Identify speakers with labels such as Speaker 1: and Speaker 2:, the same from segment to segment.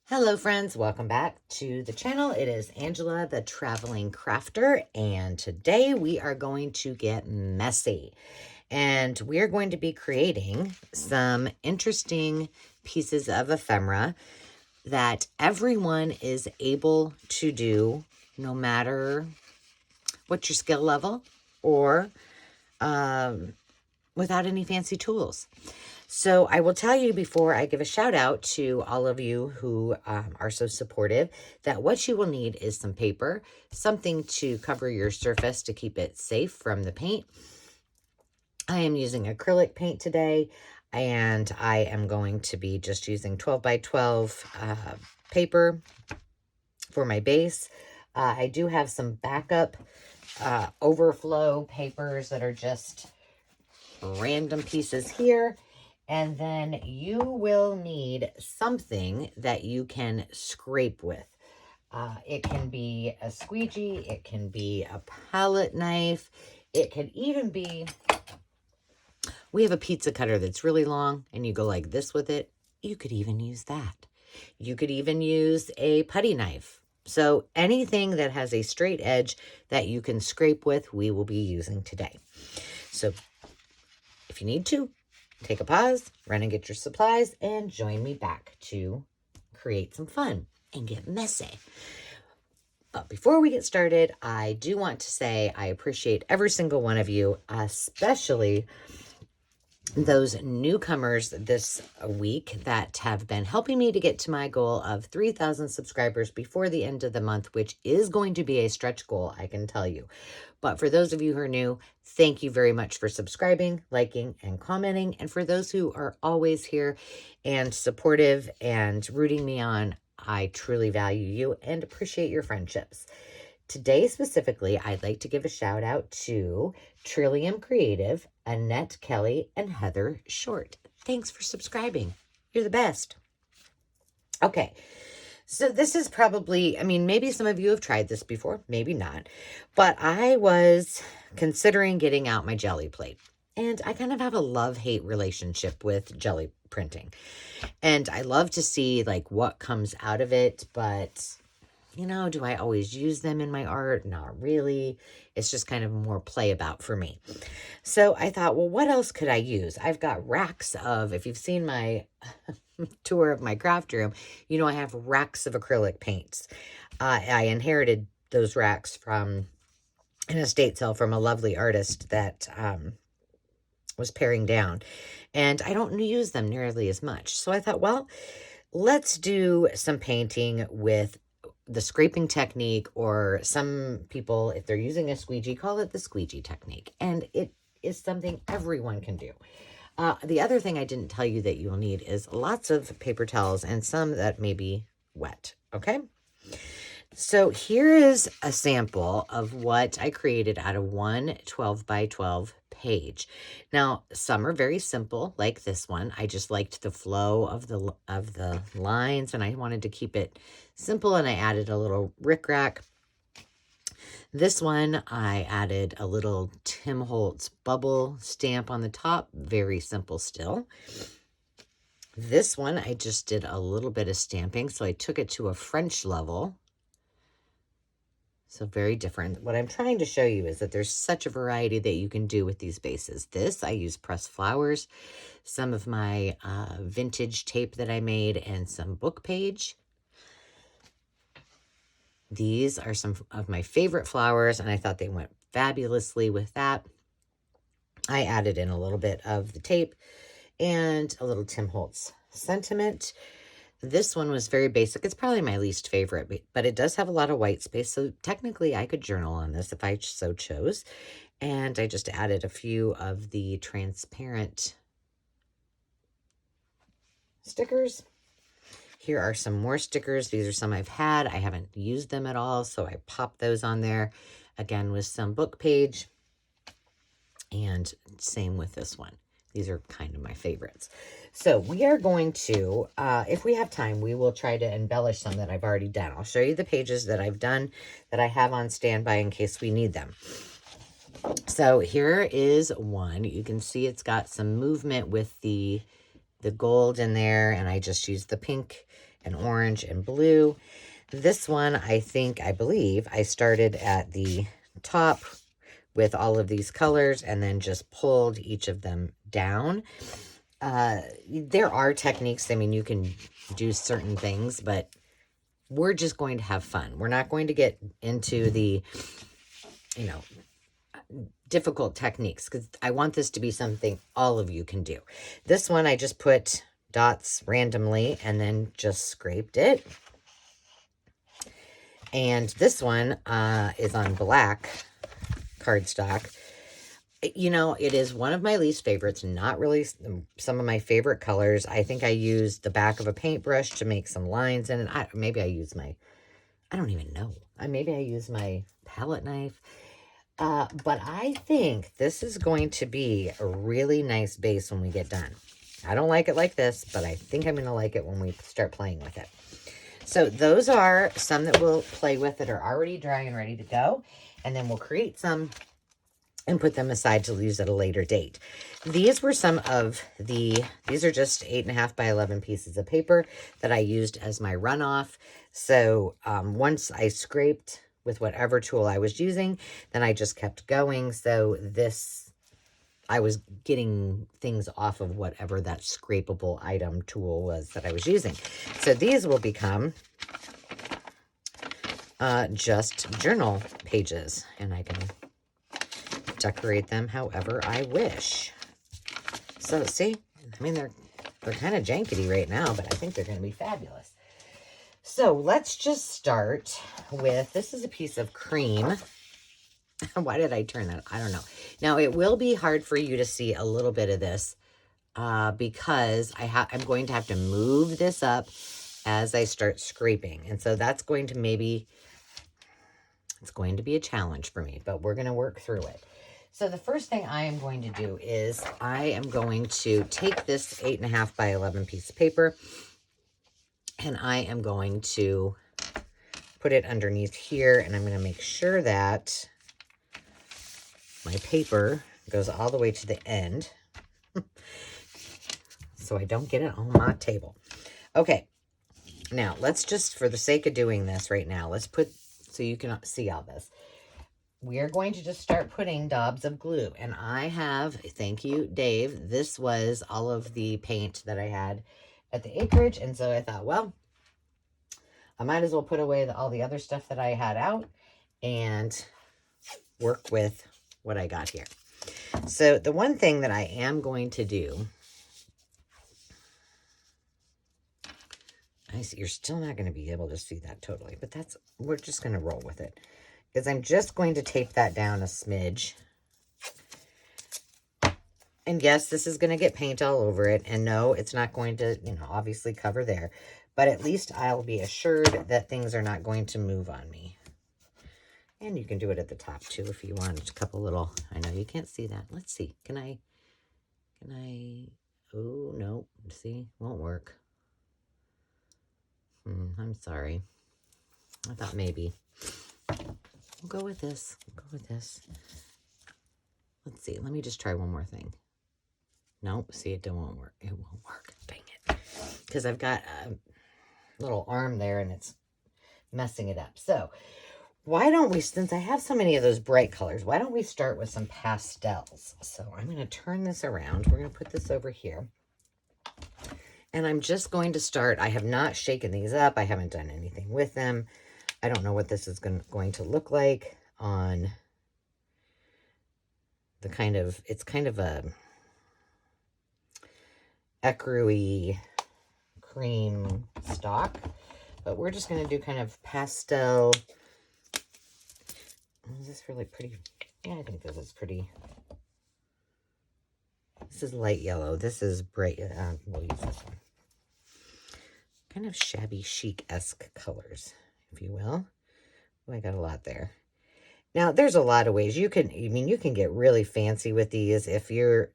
Speaker 1: Hello friends, welcome back to the channel. It is Angela, the Traveling Crafter, and today we are going to get messy. And we're going to be creating some interesting pieces of ephemera that everyone is able to do, no matter what your skill level or without any fancy tools. So I will tell you before I give a shout out to all of you who are so supportive that what you will need is some paper, something to cover your surface to keep it safe from the paint. I am using acrylic paint today, and I am going to be just using 12 by 12 paper for my base. I do have some backup overflow papers that are just random pieces here. And then you will need something that you can scrape with. It can be a squeegee. It can be a palette knife. It could even be, we have a pizza cutter that's really long and you go like this with it. You could even use that. You could even use a putty knife. So anything that has a straight edge that you can scrape with, we will be using today. So if you need to, take a pause, run and get your supplies, and join me back to create some fun and get messy. But before we get started, I do want to say I appreciate every single one of you, especially those newcomers this week that have been helping me to get to my goal of 3,000 subscribers before the end of the month, which is going to be a stretch goal, I can tell you. But for those of you who are new, thank you very much for subscribing, liking, and commenting. And for those who are always here and supportive and rooting me on, I truly value you and appreciate your friendships. Today specifically, I'd like to give a shout out to Trillium Creative, Annette Kelly, and Heather Short. Thanks for subscribing. You're the best. Okay, so this is probably, maybe some of you have tried this before, maybe not, but I was considering getting out my jelly plate. And I kind of have a love-hate relationship with jelly printing. And I love to see like what comes out of it, but do I always use them in my art? Not really. It's just kind of more play about for me. So I thought, well, what else could I use? I've got racks of, if you've seen my tour of my craft room, I have racks of acrylic paints. I inherited those racks from an estate sale from a lovely artist that was paring down. And I don't use them nearly as much. So I thought, well, let's do some painting with the scraping technique, or some people, if they're using a squeegee, call it the squeegee technique. And it is something everyone can do. The other thing I didn't tell you that you'll need is lots of paper towels and some that may be wet. Okay. So here is a sample of what I created out of one 12 by 12 page. Now, some are very simple, like this one. I just liked the flow of the lines, and I wanted to keep it simple, and I added a little rickrack. This one, I added a little Tim Holtz bubble stamp on the top. Very simple still. This one, I just did a little bit of stamping, so I took it to a French level. So very different. What I'm trying to show you is that there's such a variety that you can do with these bases. This, I use pressed flowers, some of my vintage tape that I made, and some book page. These are some of my favorite flowers, and I thought they went fabulously with that. I added in a little bit of the tape and a little Tim Holtz sentiment. This one was very basic. It's probably my least favorite, but it does have a lot of white space. So technically I could journal on this if I so chose. And I just added a few of the transparent stickers. Here are some more stickers. These are some I've had. I haven't used them at all, so I popped those on there. Again, with some book page. And same with this one. These are kind of my favorites. So we are going to, if we have time, we will try to embellish some that I've already done. I'll show you the pages that I've done that I have on standby in case we need them. So here is one. You can see it's got some movement with the gold in there, and I just used the pink and orange and blue. This one, I believe I started at the top with all of these colors and then just pulled each of them down. There are techniques. I mean, you can do certain things, but we're just going to have fun. We're not going to get into the, you know, difficult techniques, because I want this to be something all of you can do. This one, I just put dots randomly and then just scraped it. And this one is on black cardstock. You know, it is one of my least favorites, not really some of my favorite colors. I think I used the back of a paintbrush to make some lines in it. Maybe I use my, I don't even know. Maybe I use my palette knife. But I think this is going to be a really nice base when we get done. I don't like it like this, but I think I'm going to like it when we start playing with it. So those are some that we'll play with that are already dry and ready to go. And then we'll create some and put them aside to use at a later date. These were some of these are just 8.5 by 11 pieces of paper that I used as my runoff. So once I scraped with whatever tool I was using, then I just kept going. So this, I was getting things off of whatever that scrapable item tool was that I was using. So these will become just journal pages, and I can decorate them however I wish. So see, I mean, they're kind of jankety right now, but I think they're going to be fabulous. So let's just start with, this is a piece of cream. Why did I turn that? I don't know. Now, it will be hard for you to see a little bit of this because I'm going to have to move this up as I start scraping. And so that's going to it's going to be a challenge for me, but we're going to work through it. So the first thing I am going to do is I am going to take this 8.5 by 11 piece of paper, and I am going to put it underneath here, and I'm going to make sure that my paper goes all the way to the end so I don't get it on my table. Okay, now let's just, for the sake of doing this right now, let's put, so you can see all this. We are going to just start putting daubs of glue. And I have, thank you, Dave, this was all of the paint that I had at the acreage. And so I thought, well, I might as well put away all the other stuff that I had out and work with what I got here. So the one thing that I am going to do, you're still not going to be able to see that totally, but we're just going to roll with it. Is I'm just going to tape that down a smidge. And yes, this is going to get paint all over it. And no, it's not going to, obviously cover there. But at least I'll be assured that things are not going to move on me. And you can do it at the top too if you want. A couple little, I know you can't see that. Let's see. Can I, oh, no. See, won't work. I'm sorry. I thought maybe. We'll go with this. Let's see. Let me just try one more thing. Nope. See, it won't work. It won't work. Dang it. Because I've got a little arm there and it's messing it up. So why don't we, since I have so many of those bright colors, why don't we start with some pastels? So I'm going to turn this around. We're going to put this over here. And I'm just going to start. I have not shaken these up. I haven't done anything with them. I don't know what this is going to look like on the it's kind of a ecru-y cream stock, but we're just going to do kind of pastel. Is this really pretty? Yeah, I think this is pretty. This is light yellow. This is bright. We'll use this one. Kind of shabby chic-esque colors, if you will. Oh, I got a lot there. Now, there's a lot of ways you can get really fancy with these if you're,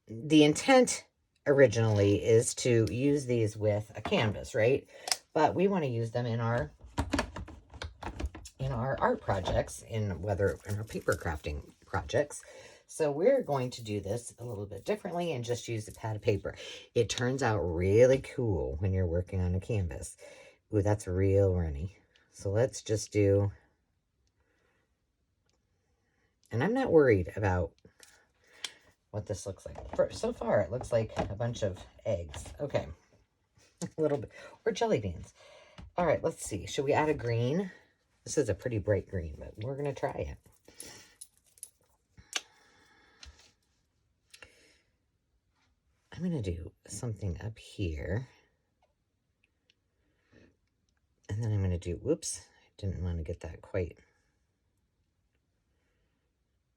Speaker 1: the intent originally is to use these with a canvas, right? But we want to use them in our art projects, in our paper crafting projects. So we're going to do this a little bit differently and just use a pad of paper. It turns out really cool when you're working on a canvas. Ooh, that's real runny. So let's just do, and I'm not worried about what this looks like. So far, it looks like a bunch of eggs. Okay, a little bit, or jelly beans. All right, let's see. Should we add a green? This is a pretty bright green, but we're going to try it. I'm going to do something up here. And then I'm going to do, whoops, I didn't want to get that quite.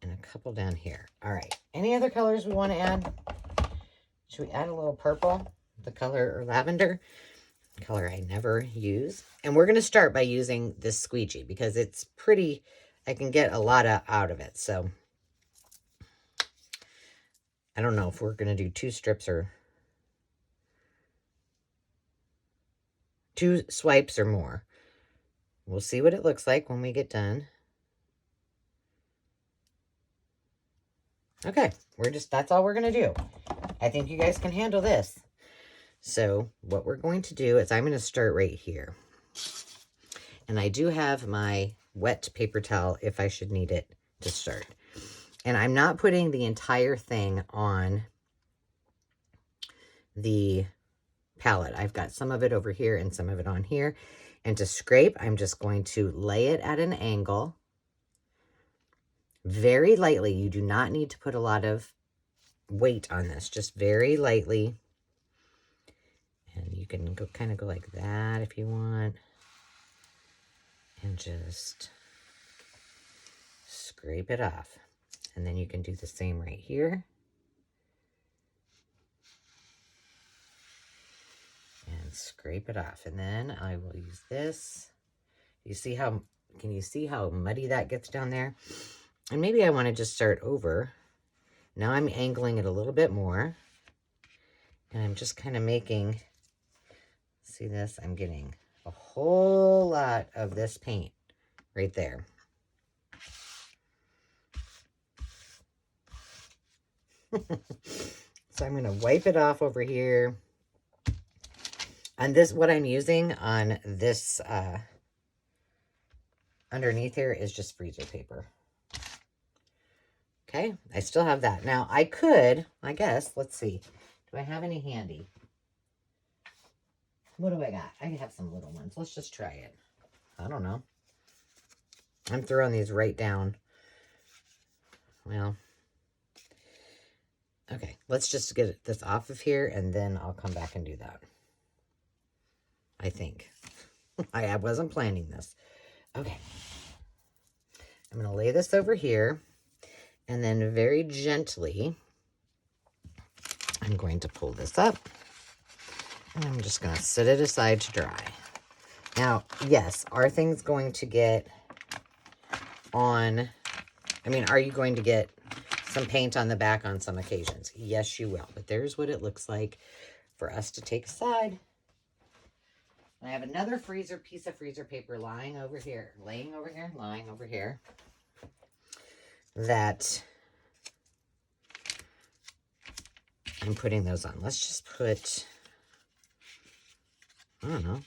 Speaker 1: And a couple down here. All right. Any other colors we want to add? Should we add a little purple? The color, or lavender? Color I never use. And we're going to start by using this Squeegee because it's pretty, I can get a lot out of it. So I don't know if we're going to do 2 strips or 2 swipes or more. We'll see what it looks like when we get done. Okay, that's all we're going to do. I think you guys can handle this. So what we're going to do is I'm going to start right here. And I do have my wet paper towel if I should need it to start. And I'm not putting the entire thing on the palette. I've got some of it over here and some of it on here. And to scrape, I'm just going to lay it at an angle. Very lightly. You do not need to put a lot of weight on this. Just very lightly. And you can go kind of go like that if you want. And just scrape it off. And then you can do the same right here. And scrape it off. And then I will use this. Can you see how muddy that gets down there? And maybe I want to just start over. Now I'm angling it a little bit more. And I'm just kind of making, see this? I'm getting a whole lot of this paint right there. So I'm going to wipe it off over here. And this, what I'm using on this underneath here is just freezer paper. Okay, I still have that. Now I could, I guess, let's see. Do I have any handy? What do I got? I have some little ones. Let's just try it. I don't know. I'm throwing these right down. Well, okay, let's just get this off of here and then I'll come back and do that. I think. I wasn't planning this. Okay. I'm going to lay this over here and then very gently I'm going to pull this up and I'm just going to set it aside to dry. Now, yes, are things going to get on, are you going to get some paint on the back on some occasions? Yes, you will. But there's what it looks like for us to take aside. I have another piece of freezer paper lying over here, lying over here, that I'm putting those on. Let's just put, I don't know,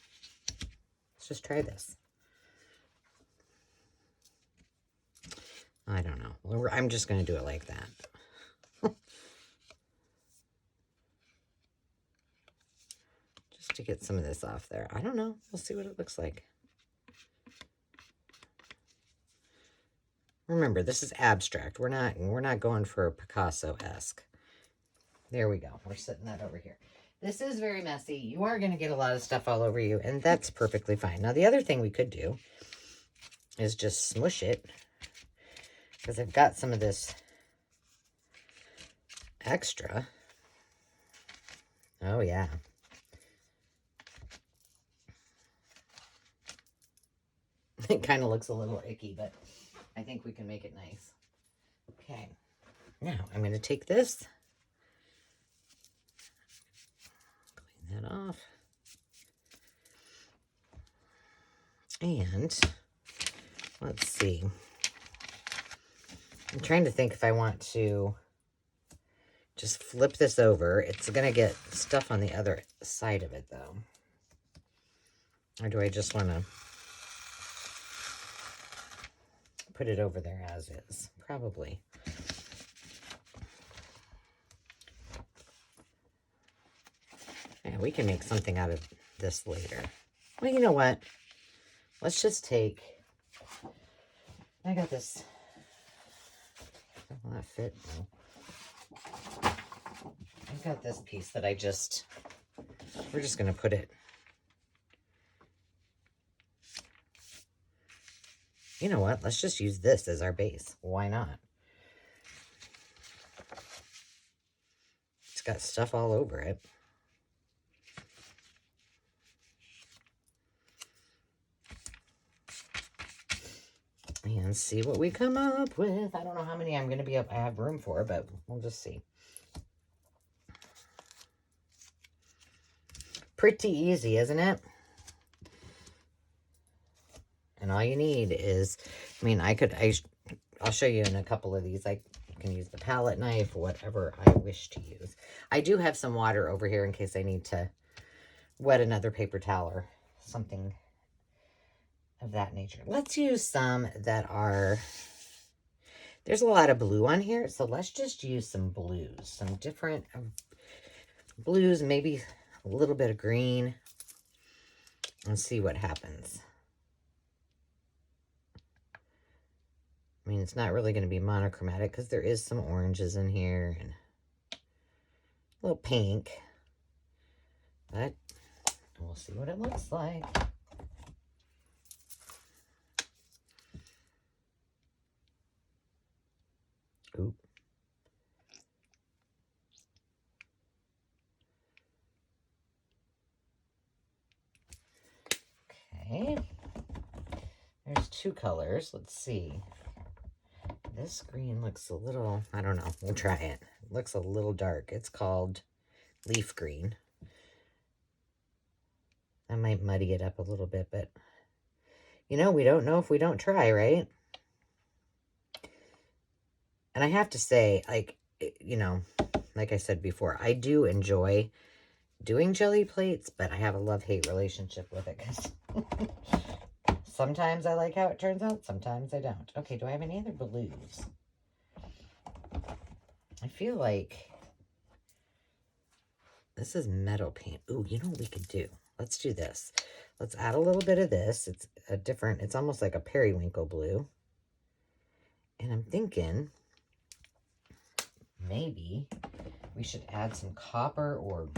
Speaker 1: let's just try this. I don't know. I'm just going to do it like that. Just to get some of this off there. I don't know. We'll see what it looks like. Remember, this is abstract. We're not going for a Picasso-esque. There we go. We're setting that over here. This is very messy. You are going to get a lot of stuff all over you, and that's perfectly fine. Now, the other thing we could do is just smush it, because I've got some of this extra. Oh, yeah. It kind of looks a little icky, but I think we can make it nice. Okay. Now, I'm going to take this, clean that off, and let's see. I'm trying to think if I want to just flip this over. It's going to get stuff on the other side of it, though. Or do I just want to put it over there as is? Probably. Yeah, we can make something out of this later. Well, you know what? Let's just take... I got this... Will that fit? No. I've got this piece that we're just going to put it... You know what? Let's just use this as our base. Why not? It's got stuff all over it. And see what we come up with. I don't know how many I'm going to I have room for, but we'll just see. Pretty easy, isn't it? And all you need is, I mean, I'll show you in a couple of these. I can use the palette knife, whatever I wish to use. I do have some water over here in case I need to wet another paper towel or something of that nature. Let's use some that are, there's a lot of blue on here, so let's just use some blues, some different blues, maybe a little bit of green, and see what happens. I mean, it's not really going to be monochromatic because there is some oranges in here and a little pink, but we'll see what it looks like. Oop. Okay. There's two colors. Let's see. This green looks a little, I don't know. We'll try it. It looks a little dark. It's called leaf green. I might muddy it up a little bit, but you know, we don't know if we don't try, right? And I have to say, like, you know, like I said before, I do enjoy doing jelly plates, but I have a love-hate relationship with it because sometimes I like how it turns out, sometimes I don't. Okay, do I have any other blues? I feel like this is metal paint. Ooh, you know what we could do? Let's do this. Let's add a little bit of this. It's a different, it's almost like a periwinkle blue. And I'm thinking maybe we should add some copper, or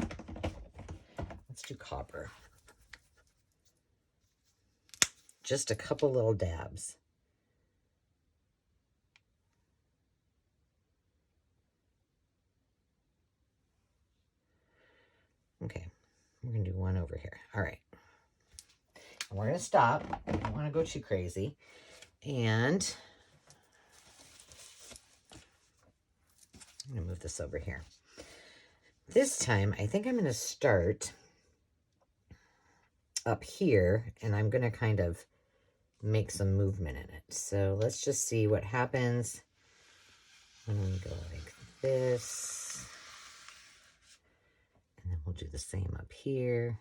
Speaker 1: let's do copper. Just a couple little dabs. Okay, we're going to do one over here. All right. And we're going to stop. I don't want to go too crazy. And I'm going to move this over here. This time, I think I'm going to start up here, and I'm going to kind of make some movement in it. So let's just see what happens when we go like this. And then we'll do the same up here.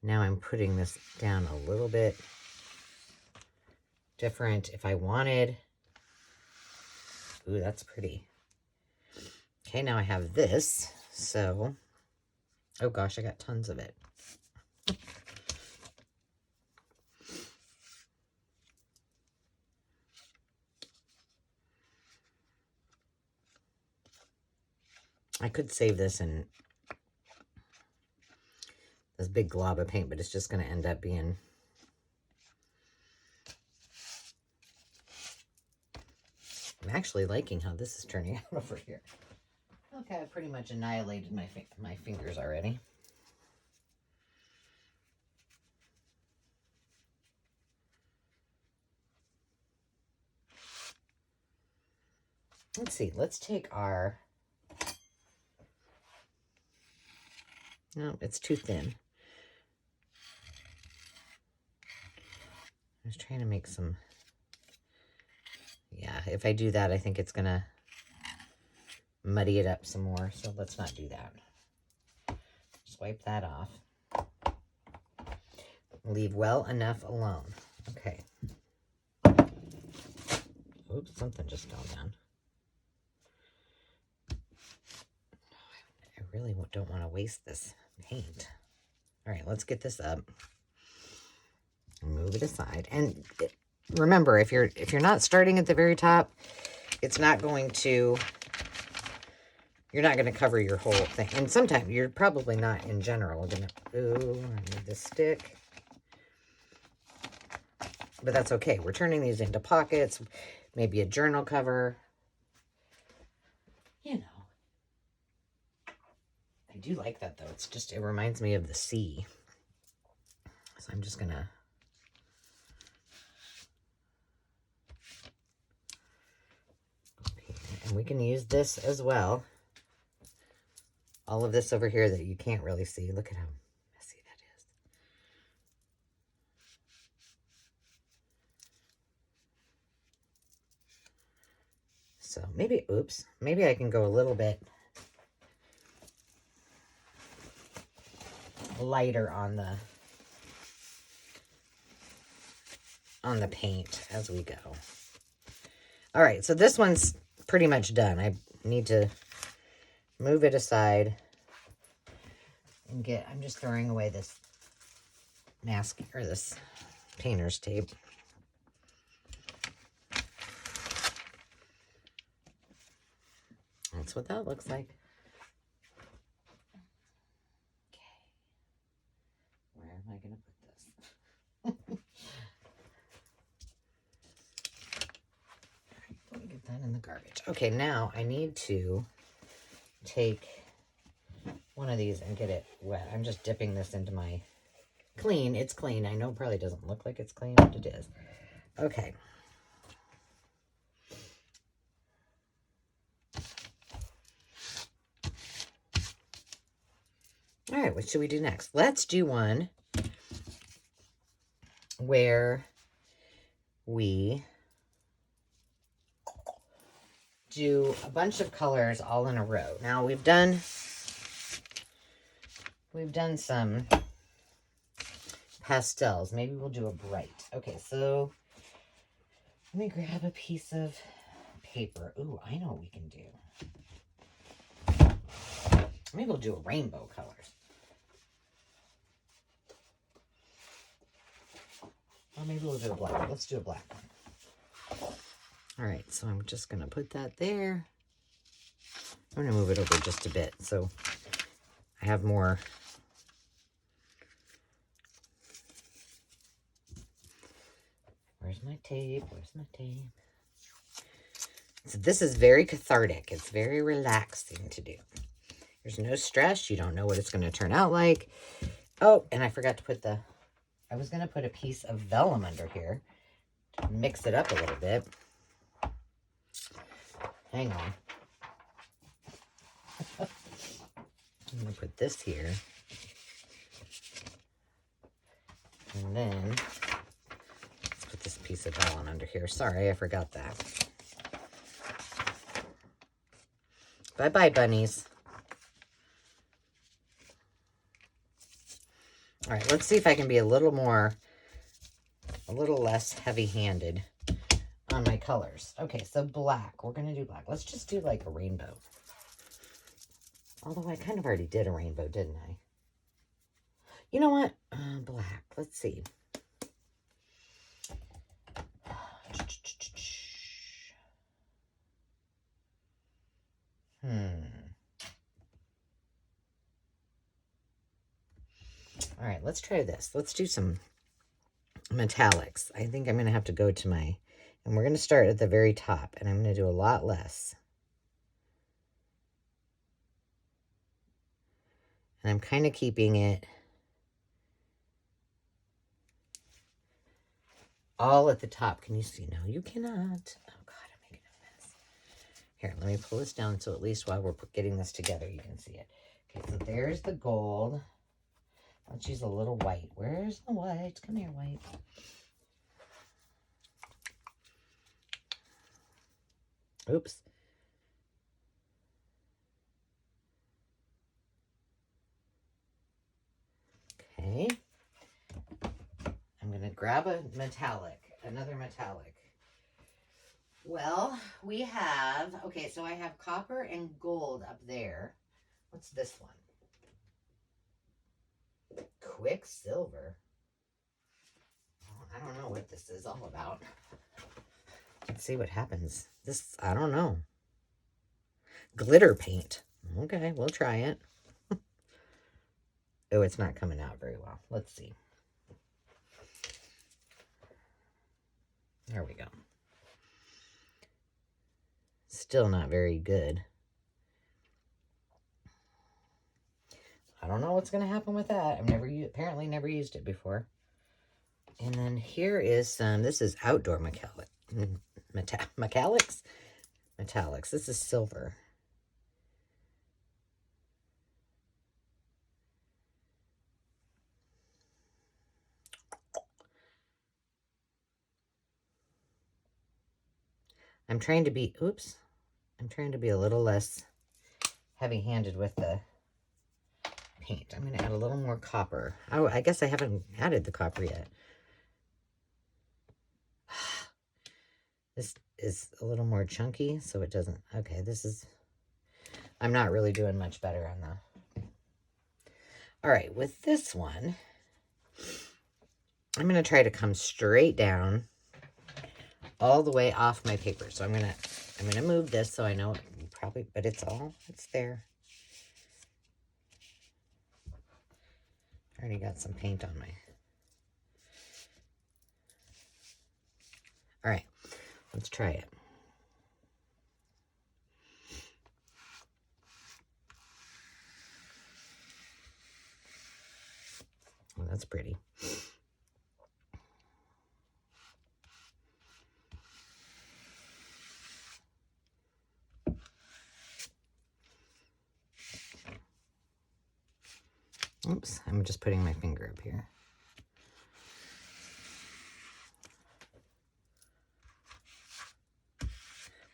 Speaker 1: Now I'm putting this down a little bit different. If I wanted, ooh, that's pretty. Okay, now I have this. So, oh gosh, I got tons of it. I could save this in this big glob of paint, but it's just going to end up being I'm actually liking how this is turning out over here. Okay, I've pretty much annihilated my fingers already. Let's see, let's take our, no, it's too thin. I was trying to make some, Yeah, if I do that, I think it's going to muddy it up some more. So let's not do that. Swipe that off. Leave well enough alone. Okay. Oops, something just fell down. I really don't want to waste this paint. All right, let's get this up. Move it aside. And remember, if you're not starting at the very top, it's not going to, you're not going to cover your whole thing. And sometimes you're probably not in general going to, ooh, I need this stick. But that's okay. We're turning these into pockets, maybe a journal cover. You know. I do like that though. It's just, it reminds me of the sea. So I'm just going to, and we can use this as well. All of this over here that you can't really see. Look at how messy that is. So maybe, oops, maybe I can go a little bit lighter on the paint as we go. All right, so this one's pretty much done. I need to move it aside and I'm just throwing away this mask or this painter's tape. That's what that looks like. Okay. Where am I going to put this? Let me get that in the garbage. Okay, now I need to take one of these and get it wet. I'm just dipping this into my clean. It's clean. I know it probably doesn't look like it's clean, but it is. Okay. All right, what should we do next? Let's do one where we do a bunch of colors all in a row. Now we've done some pastels. Maybe we'll do a bright. Okay, so let me grab a piece of paper. Ooh, I know what we can do. Maybe we'll do a rainbow colors. Or maybe we'll do a black one. Let's do a black one. All right, so I'm just going to put that there. I'm going to move it over just a bit so I have more. Where's my tape? Where's my tape? So this is very cathartic. It's very relaxing to do. There's no stress. You don't know what it's going to turn out like. Oh, and I forgot to put I was going to put a piece of vellum under here to mix it up a little bit. Hang on. I'm going to put this here. And then let's put this piece of vellum under here. Sorry, I forgot that. Bye-bye, bunnies. All right, let's see if I can be a little less heavy-handed on my colors. Okay, so black. We're going to do black. Let's just do like a rainbow. Although I kind of already did a rainbow, didn't I? You know what? Black. Let's see. All right, let's try this. Let's do some metallics. I think I'm going to have to go to and we're going to start at the very top, and I'm going to do a lot less. And I'm kind of keeping it all at the top. Can you see? No, you cannot. Oh, God, I'm making a mess. Here, let me pull this down so at least while we're getting this together, you can see it. Okay, so there's the gold. Let's use a little white. Where's the white? Come here, white. Oops. Okay. I'm going to grab a metallic, another metallic. Well, we have, okay, so I have copper and gold up there. What's this one? Quicksilver. Oh, I don't know what this is all about. Let's see what happens. This, I don't know. Glitter paint. Okay, we'll try it. Oh, it's not coming out very well. Let's see. There we go. Still not very good. I don't know what's going to happen with that. I've apparently never used it before. And then here is some, this is outdoor metallics. This is silver. I'm trying to be a little less heavy-handed with the paint. I'm going to add a little more copper. Oh, I guess I haven't added the copper yet. This is a little more chunky, so it doesn't... Okay, this is... I'm not really doing much better on the... All right, with this one, I'm going to try to come straight down all the way off my paper. So I'm gonna move this so I know it probably, but it's there. I already got some paint on my... All right, let's try it. Oh, that's pretty. Oops, I'm just putting my finger up here.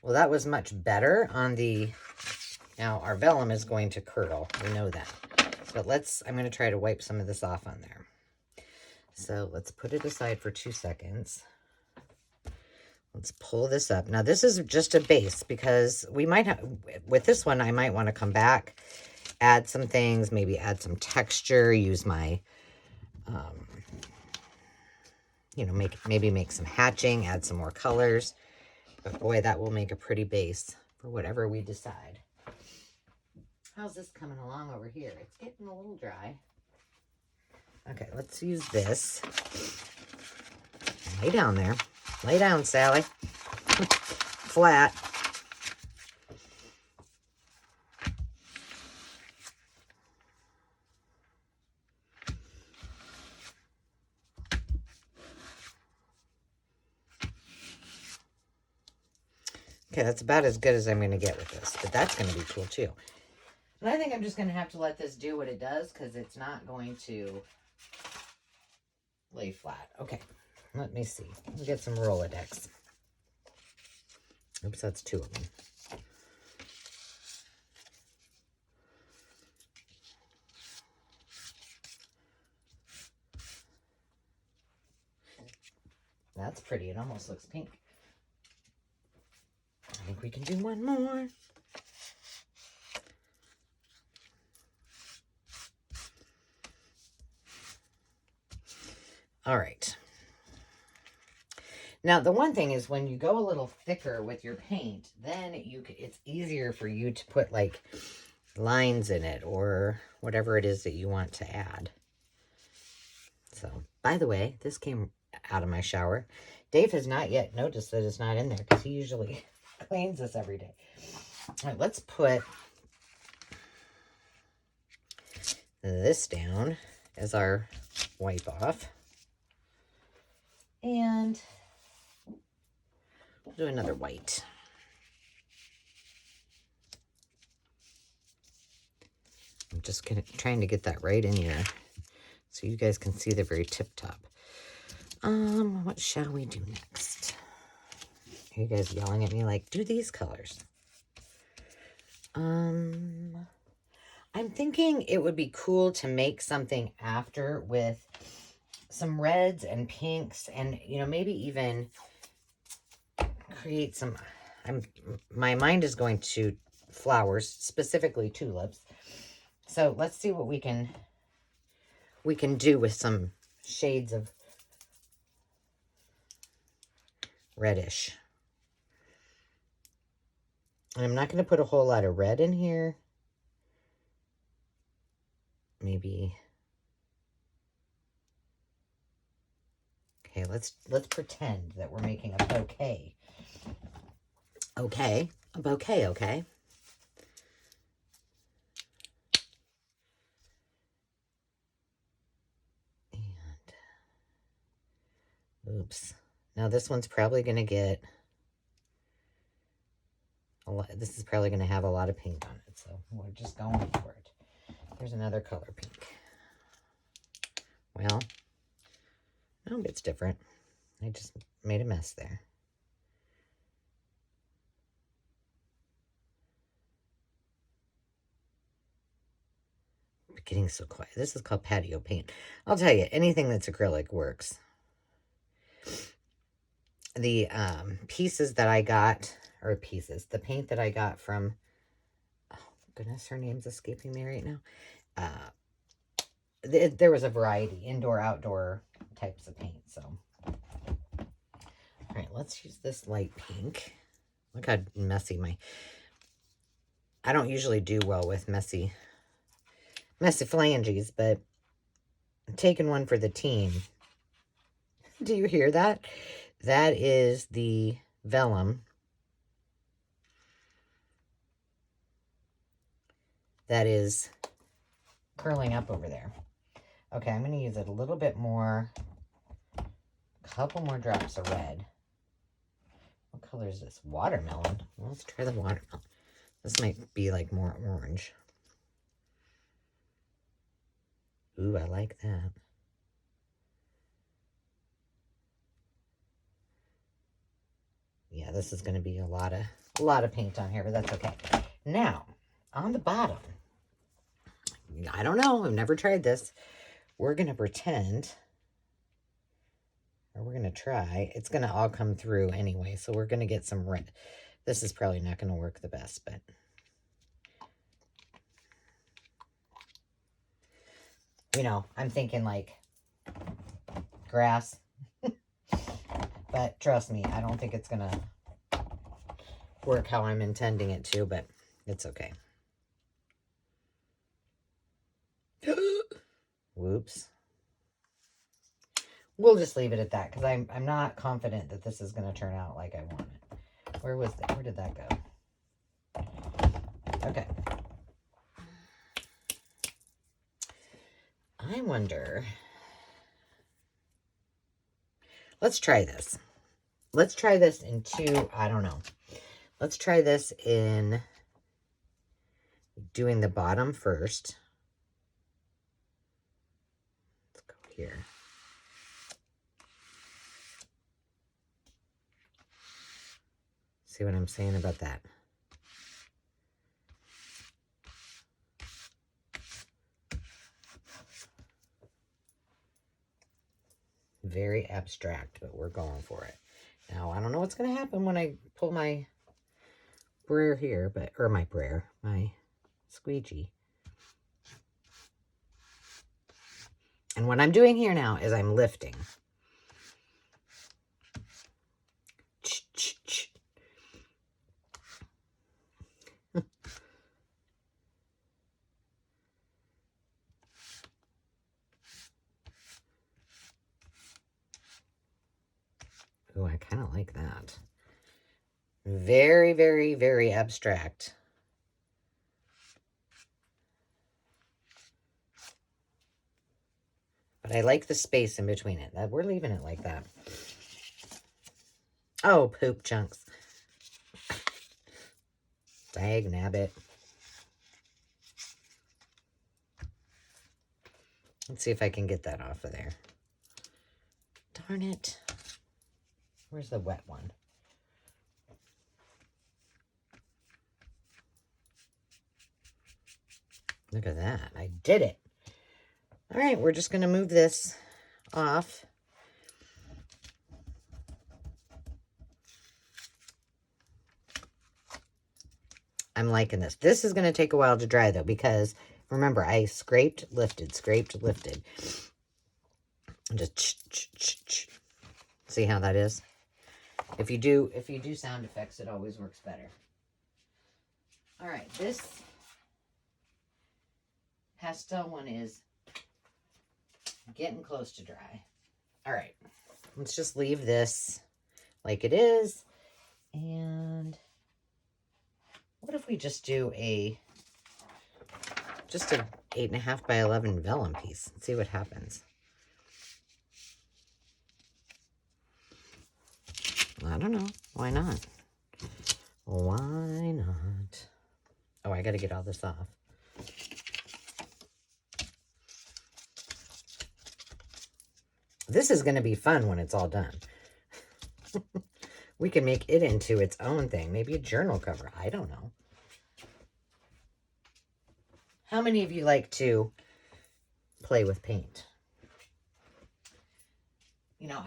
Speaker 1: Well, that was much better on the... Now, our vellum is going to curdle. We know that. But I'm going to try to wipe some of this off on there. So let's put it aside for 2 seconds. Let's pull this up. Now, this is just a base because we might have... With this one, I might want to come back, add some things, maybe add some texture, use my... maybe make some hatching, add some more colors. But boy, that will make a pretty base for whatever we decide. How's this coming along over here? It's getting a little dry. Okay, let's use this. Lay down there. Lay down, Sally. Flat. Okay, that's about as good as I'm going to get with this, but that's going to be cool too. And I think I'm just going to have to let this do what it does because it's not going to lay flat. Okay, let me see. We'll get some Rolodex. Oops, that's 2 of them. That's pretty. It almost looks pink. I think we can do one more. All right. Now, the one thing is when you go a little thicker with your paint, then it's easier for you to put like lines in it or whatever it is that you want to add. So, by the way, this came out of my shower. Dave has not yet noticed that it's not in there because he usually cleans this every day. All right, let's put this down as our wipe off. And we'll do another white. I'm just trying to get that right in here so you guys can see the very tip top. What shall we do next? You guys yelling at me like, do these colors. I'm thinking it would be cool to make something after with some reds and pinks and, you know, maybe even create some, my mind is going to flowers, specifically tulips. So let's see what we can do with some shades of reddish. And I'm not going to put a whole lot of red in here. Maybe. Okay, let's pretend that we're making a bouquet. Okay, a bouquet, okay. And oops. Now this one's probably going to get a lot. This is probably going to have a lot of pink on it, so we're just going for it. There's another color pink. Well, no, it's different. I just made a mess there. Getting so quiet. This is called patio paint. I'll tell you, anything that's acrylic works. The pieces that I got, or pieces, the paint that I got from, oh goodness, her name's escaping me right now. There was a variety, indoor, outdoor types of paint. So, all right, let's use this light pink. Look how messy I don't usually do well with messy phalanges, but I'm taking one for the team. Do you hear that? That is the vellum that is curling up over there. Okay, I'm going to use it a little bit more, a couple more drops of red. What color is this? Watermelon. Well, let's try the watermelon. This might be like more orange. Ooh, I like that. Yeah, this is going to be a lot of paint on here, but that's okay. Now, on the bottom, I don't know, I've never tried this. We're going to pretend, or we're going to try, it's going to all come through anyway, so we're going to get some red. This is probably not going to work the best, but you know, I'm thinking like grass. But trust me, I don't think it's going to work how I'm intending it to, but it's okay. Whoops. We'll just leave it at that because I'm not confident that this is going to turn out like I want it. Where did that go? Okay. I wonder. Let's try this. Let's try this in two, I don't know. Let's try this in doing the bottom first. Let's go here. See what I'm saying about that? Very abstract, but we're going for it. Now, I don't know what's going to happen when I pull my brayer here, or my squeegee. And what I'm doing here now is I'm lifting. Oh, I kind of like that. Very, very, very abstract. But I like the space in between it. We're leaving it like that. Oh, poop chunks. Dag nabbit. Let's see if I can get that off of there. Darn it. Where's the wet one? Look at that. I did it. All right, we're just going to move this off. I'm liking this. This is going to take a while to dry, though, because remember, I scraped, lifted, scraped, lifted. Just see how that is? If you do sound effects, it always works better. All right, this pastel one is getting close to dry. All right, let's just leave this like it is. And what if we just do just a 8.5 by 11 vellum piece and see what happens? I don't know. Why not? Why not? Oh, I got to get all this off. This is going to be fun when it's all done. We can make it into its own thing. Maybe a journal cover. I don't know. How many of you like to play with paint? You know,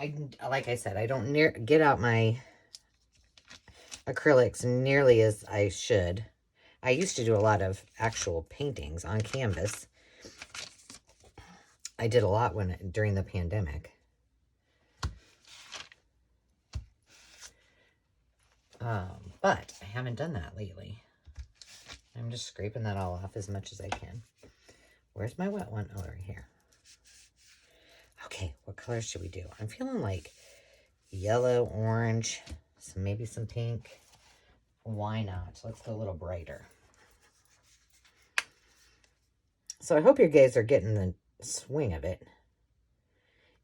Speaker 1: like I said, I don't get out my acrylics nearly as I should. I used to do a lot of actual paintings on canvas. I did a lot during the pandemic. But I haven't done that lately. I'm just scraping that all off as much as I can. Where's my wet one? Oh, right here. Okay, what colors should we do? I'm feeling like yellow, orange, maybe some pink. Why not? Let's go a little brighter. So I hope you guys are getting the swing of it.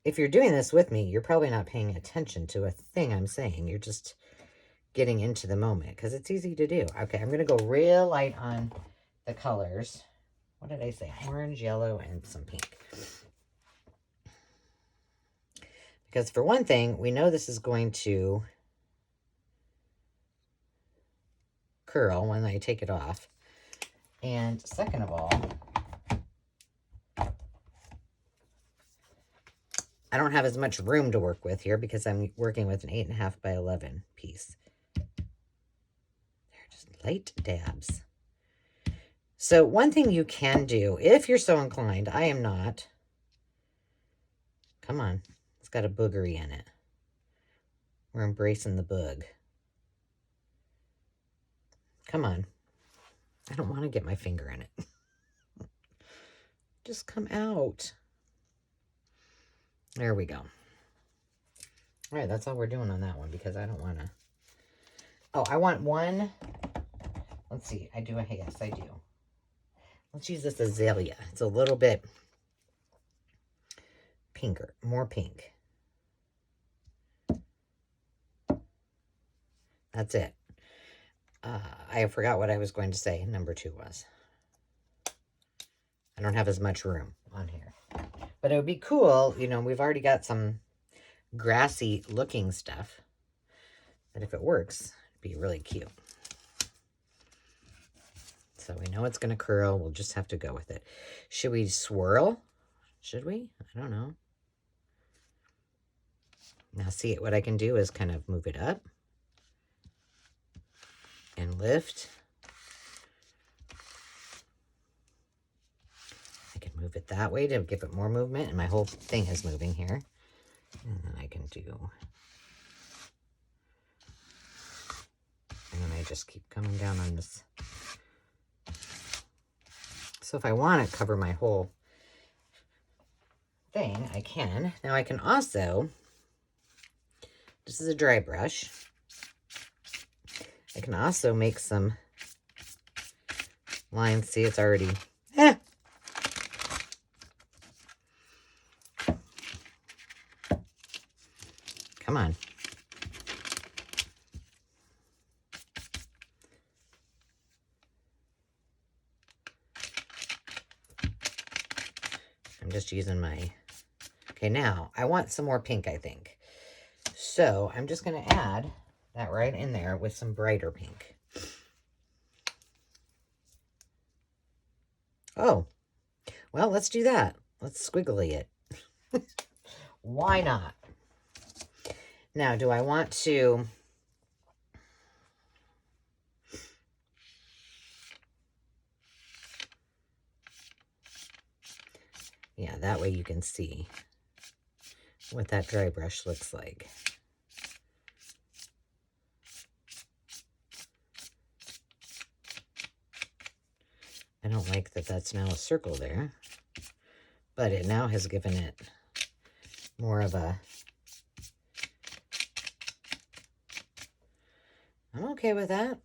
Speaker 1: If you're doing this with me, you're probably not paying attention to a thing I'm saying. You're just getting into the moment because it's easy to do. Okay, I'm going to go real light on the colors. What did I say? Orange, yellow, and some pink. Because for one thing, we know this is going to curl when I take it off. And second of all, I don't have as much room to work with here because I'm working with an 8.5 by 11 piece. They're just light dabs. So one thing you can do, if you're so inclined, I am not. Come on. It's got a boogery in it. We're embracing the boog. Come on. I don't want to get my finger in it. Just come out. There we go. All right, that's all we're doing on that one because I don't want to. Oh, I want one. Let's see. Yes, I do. Let's use this azalea. It's a little bit pinker, more pink. That's it. I forgot what I was going to say. Number 2 was. I don't have as much room on here. But it would be cool. You know, we've already got some grassy looking stuff. But if it works, it'd be really cute. So we know it's going to curl. We'll just have to go with it. Should we swirl? Should we? I don't know. Now see, what I can do is kind of move it up and lift. I can move it that way to give it more movement, and my whole thing is moving here. And then I can do, and then I just keep coming down on this. So if I want to cover my whole thing, I can. Now I can also, this is a dry brush, I can also make some lines. See, it's already, come on. I'm just using my, okay, now I want some more pink, I think. So I'm just going to add that right in there with some brighter pink. Oh, well, let's do that. Let's squiggly it. Why not? Now, do I want to... Yeah, that way you can see what that dry brush looks like. I don't like that that's now a circle there, but it now has given it more of a... I'm okay with that.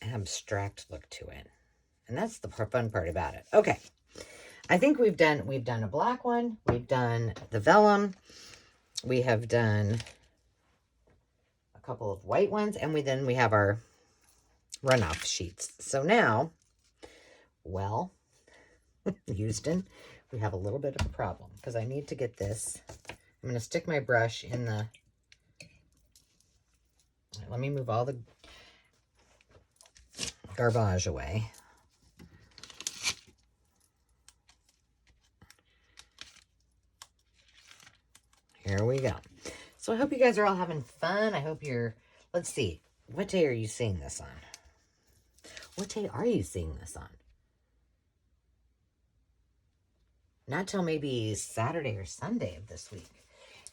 Speaker 1: Abstract look to it. And that's the fun part about it. Okay. I think we've done a black one. We've done the vellum. We have done a couple of white ones. And then we have our runoff sheets. So now, well, Houston, we have a little bit of a problem because I need to get this. I'm going to stick my brush in the... Let me move all the garbage away. Here we go. So I hope you guys are all having fun. I hope you're... Let's see. What day are you seeing this on? What day are you seeing this on? Not till maybe Saturday or Sunday of this week.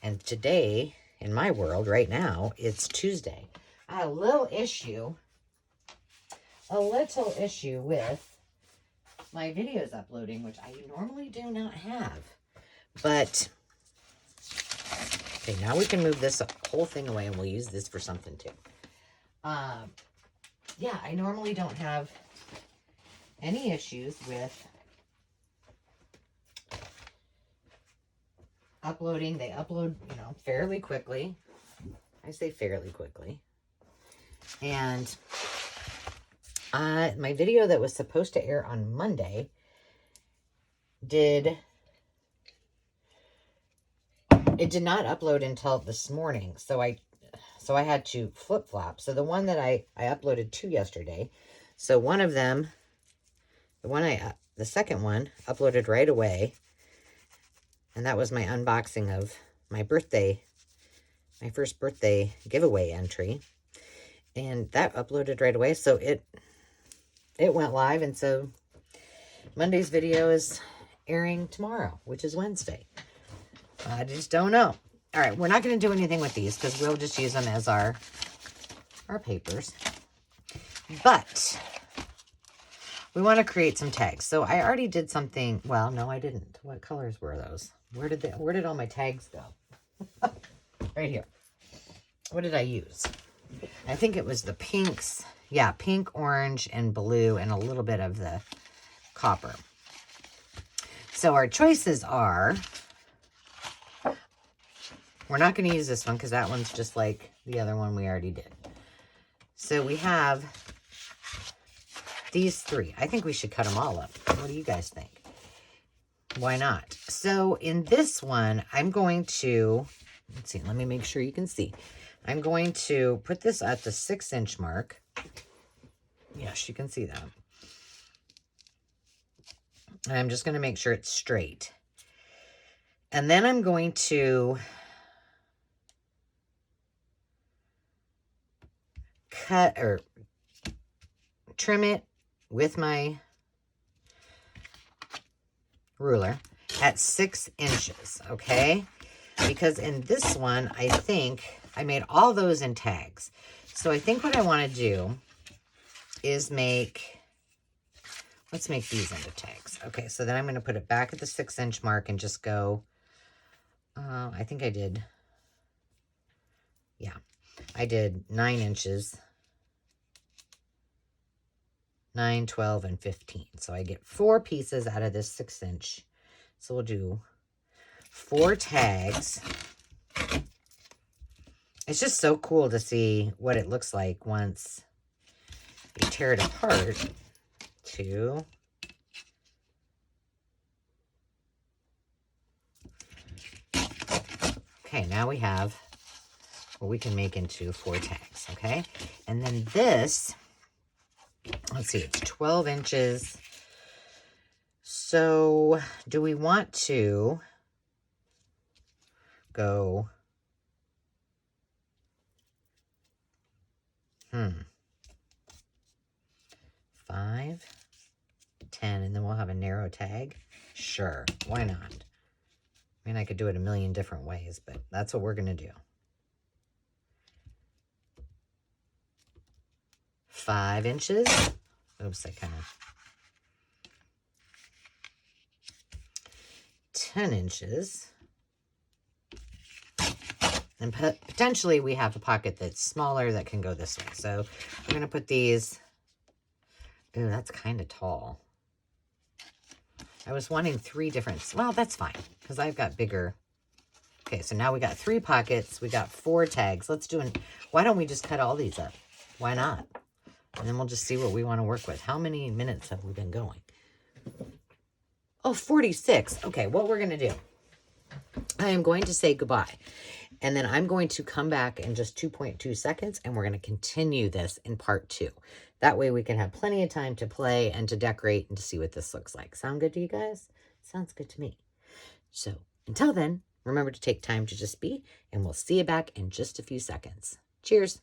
Speaker 1: And today, in my world, right now, it's Tuesday. I had a little issue with my videos uploading, which I normally do not have. But, okay, now we can move this whole thing away and we'll use this for something too. Yeah, I normally don't have any issues with uploading. They upload, fairly quickly. I say fairly quickly. And my video that was supposed to air on Monday did not upload until this morning. So I had to flip-flop. So the one that I uploaded to yesterday, so one of them, the second one uploaded right away. And that was my unboxing of my first birthday giveaway entry. And that uploaded right away. So it went live. And so Monday's video is airing tomorrow, which is Wednesday. I just don't know. All right, we're not going to do anything with these because we'll just use them as our papers. But we want to create some tags. So I already did something. Well, no, I didn't. What colors were those? Where did all my tags go? Right here. What did I use? I think it was the pinks. Yeah, pink, orange, and blue, and a little bit of the copper. So our choices are... We're not going to use this one because that one's just like the other one we already did. So we have these three. I think we should cut them all up. What do you guys think? Why not? So in this one, I'm going to, let's see, let me make sure you can see. I'm going to put this at the 6-inch mark. Yes, you can see that. And I'm just going to make sure it's straight. And then I'm going to cut or trim it with my ruler at 6 inches, okay? Because in this one, I think I made all those in tags. So I think what I want to do is let's make these into tags. Okay, so then I'm going to put it back at the 6-inch mark and just go, I think I did, yeah, I did 9 inches. 9, 12, and 15. So I get 4 pieces out of this 6-inch. So we'll do 4 tags. It's just so cool to see what it looks like once you tear it apart. 2. Okay, now we have well, we can make into 4 tags, okay? And then this, let's see, it's 12 inches. So do we want to go, 5, 10, and then we'll have a narrow tag? Sure, why not? I mean, I could do it a million different ways, but that's what we're going to do. 5 inches. Oops, I kind of. 10 inches. And potentially we have a pocket that's smaller that can go this way. So we're going to put these. Ooh, that's kind of tall. I was wanting 3 different. Well, that's fine because I've got bigger. Okay, so now we got 3 pockets. We got 4 tags. Let's do why don't we just cut all these up? Why not? And then we'll just see what we want to work with. How many minutes have we been going? Oh, 46. Okay, what we're going to do, I am going to say goodbye. And then I'm going to come back in just 2.2 seconds, and we're going to continue this in part 2. That way we can have plenty of time to play and to decorate and to see what this looks like. Sound good to you guys? Sounds good to me. So until then, remember to take time to just be, and we'll see you back in just a few seconds. Cheers.